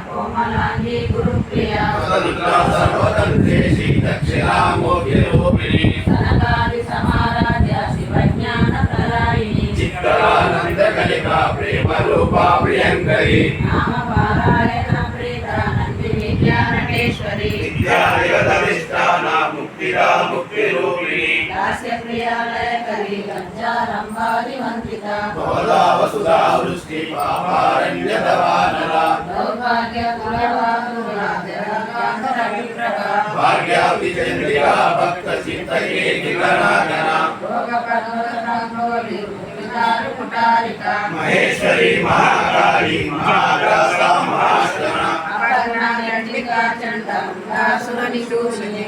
कोमलांगी गुरुप्रिया सनकादि समाराध्य शिवज्ञान प्रदायिनी चित्तरानंदकलिका प्रेम रूपा प्रियंकरी नाम पारायण प्रीता नंदि विद्या नटेश्वरी विद्याधिष्ठाना मुक्तिदा मुक्ति रूपिणी दास्य प्रियालय करी गंजारंबादि वंदिता भवदा वसुधा वृष्टि पापारण्य दवानला सौभाग्य कुलवासुरा जगन्नाथ रविप्रभा भाग्यावति चंद्रिका भक्त चित्तये गिगनागना कुटारिका महेश्वरी महाकाली महाग्रासा महाश्रना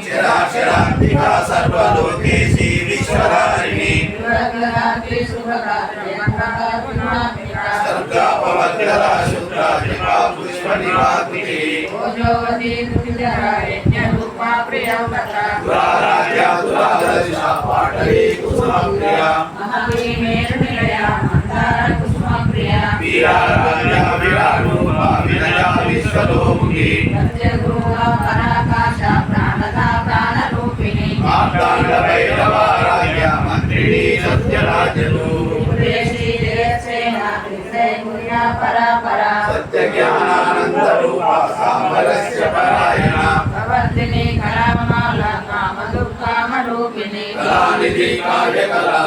चराचरात्मिका सर्वलोकेशी विश्वधारिणी सर्गापवद्गला शुक्रात्मिका पुष्पनिवाकृति दुराराध्या दुरादर्शा पाटली कुसुमप्रिया वीराराध्या विरारूपा विनया विश्वतोमुखी मार्ताण्डभैरवाराध्या मन्त्रिणी सत्यराजनु सत्यज्ञानानन्दरूपा साम्बरस्य परायणा कलानिधि कार्यकला